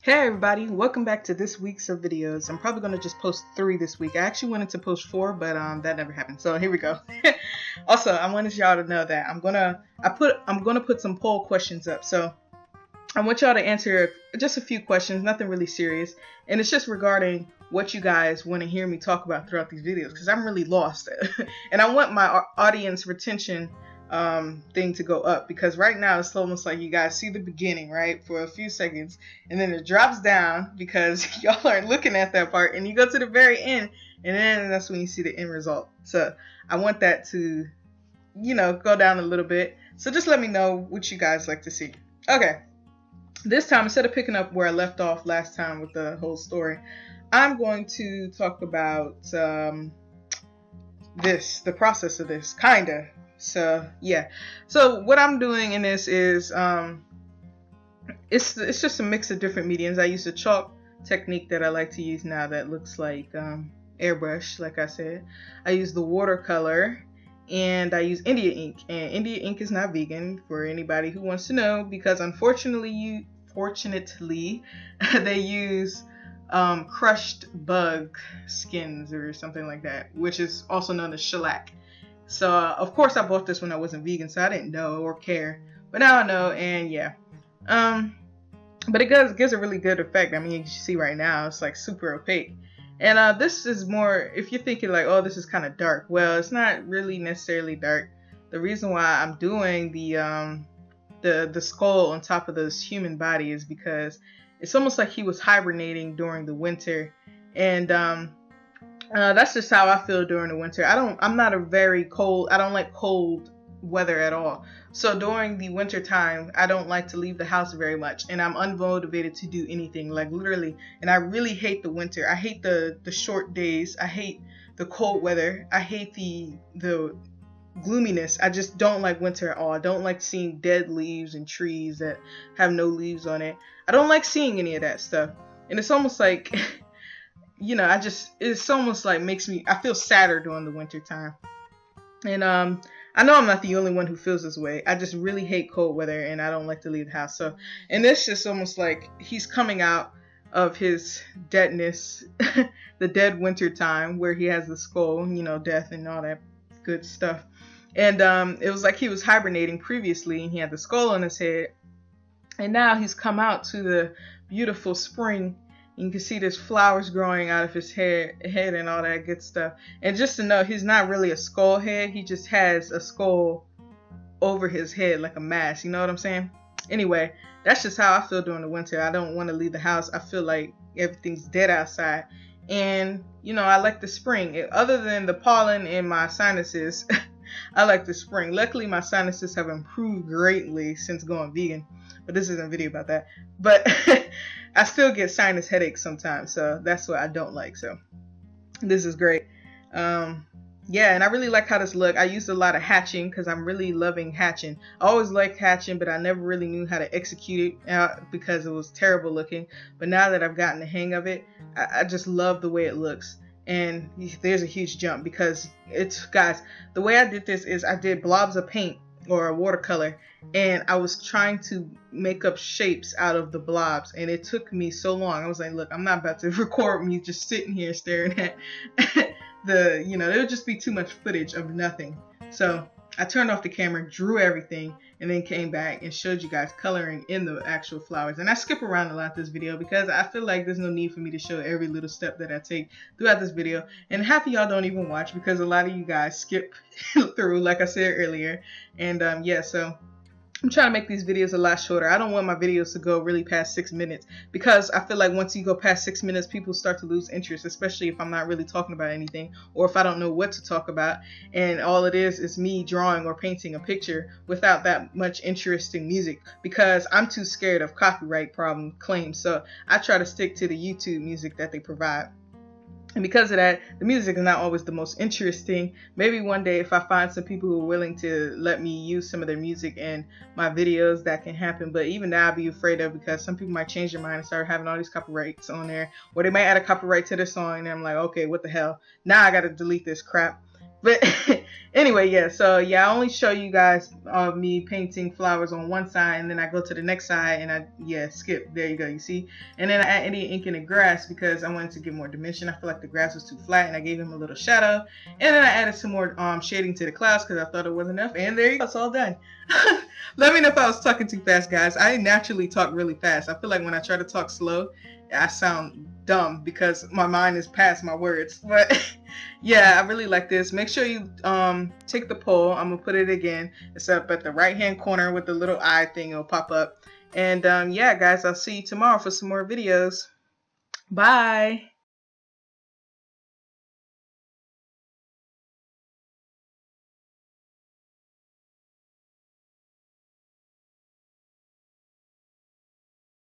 Hey everybody, welcome back to this week's of videos. I'm probably going to just post 3 this week. I actually wanted to post 4, but that never happened. So here we go. Also, I wanted y'all to know that I'm gonna put some poll questions up. So I want y'all to answer just a few questions, nothing really serious, and it's just regarding what you guys want to hear me talk about throughout these videos, because I'm really lost and I want my audience retention thing to go up, because right now it's almost like you guys see the beginning, right, for a few seconds, and then it drops down because y'all aren't looking at that part, and you go to the very end, and then that's when you see the end result. So I want that to, go down a little bit. So just let me know what you guys like to see. Okay, this time, instead of picking up where I left off last time with the whole story, I'm going to talk about the process of this, kinda. So yeah, so what I'm doing in this is it's just a mix of different mediums. I use a chalk technique that I like to use now that looks like airbrush, like I said. I use the watercolor, and I use India ink, and India ink is not vegan, for anybody who wants to know, because unfortunately they use crushed bug skins or something like that, which is also known as shellac. So of course I bought this when I wasn't vegan, so I didn't know or care, but now I know. And yeah, but it gives a really good effect. I mean, you can see right now it's like super opaque. And this is more, if you're thinking like, oh, this is kind of dark, well, it's not really necessarily dark. The reason why I'm doing the skull on top of this human body is because it's almost like he was hibernating during the winter, and that's just how I feel during the winter. I don't like cold weather at all. So during the winter time, I don't like to leave the house very much, and I'm unmotivated to do anything, like literally. And I really hate the winter. I hate the short days. I hate the cold weather. I hate the gloominess. I just don't like winter at all. I don't like seeing dead leaves and trees that have no leaves on it. I don't like seeing any of that stuff. And it's almost like it's almost like I feel sadder during the winter time. And I know I'm not the only one who feels this way. I just really hate cold weather, and I don't like to leave the house. So, and this just almost like he's coming out of his deadness, the dead winter time, where he has the skull, death and all that good stuff. And it was like he was hibernating previously, and he had the skull on his head, and now he's come out to the beautiful spring. You can see there's flowers growing out of his head and all that good stuff. And just to know, he's not really a skull head. He just has a skull over his head like a mask. You know what I'm saying? Anyway, that's just how I feel during the winter. I don't want to leave the house. I feel like everything's dead outside. And, I like the spring. Other than the pollen in my sinuses, I like the spring. Luckily, my sinuses have improved greatly since going vegan. But this isn't a video about that. But I still get sinus headaches sometimes, so that's what I don't like. So this is great. Yeah, and I really like how this look. I used a lot of hatching because I'm really loving hatching. I always liked hatching, but I never really knew how to execute it because it was terrible looking. But now that I've gotten the hang of it, I just love the way it looks. And there's a huge jump because guys, the way I did this is I did blobs of paint or a watercolor, and I was trying to make up shapes out of the blobs, and it took me so long. I was like, look, I'm not about to record me just sitting here staring at it would just be too much footage of nothing. So I turned off the camera, drew everything, and then came back and showed you guys coloring in the actual flowers. And I skip around a lot this video because I feel like there's no need for me to show every little step that I take throughout this video. And half of y'all don't even watch because a lot of you guys skip through, like I said earlier. And yeah, so I'm trying to make these videos a lot shorter. I don't want my videos to go really past 6 minutes, because I feel like once you go past 6 minutes, people start to lose interest, especially if I'm not really talking about anything, or if I don't know what to talk about, and all it is me drawing or painting a picture without that much interesting music, because I'm too scared of copyright problem claims. So I try to stick to the YouTube music that they provide. And because of that, the music is not always the most interesting. Maybe one day if I find some people who are willing to let me use some of their music in my videos, that can happen. But even now I'd be afraid of, because some people might change their mind and start having all these copyrights on there. Or they might add a copyright to their song, and I'm like, okay, what the hell? Now I gotta delete this crap. But anyway, yeah, so yeah, I only show you guys me painting flowers on one side, and then I go to the next side and I skip. There you go, you see. And then I add any ink in the grass because I wanted to give more dimension. I feel like the grass was too flat, and I gave him a little shadow. And then I added some more shading to the clouds because I thought it wasn't enough. And there you go, it's all done. Let me know if I was talking too fast, guys. I naturally talk really fast. I feel like when I try to talk slow, I sound dumb because my mind is past my words. But yeah, I really like this. Make sure you take the poll. I'm gonna put it again. It's up at the right hand corner with the little eye thing. It'll pop up. And yeah, guys, I'll see you tomorrow for some more videos. Bye.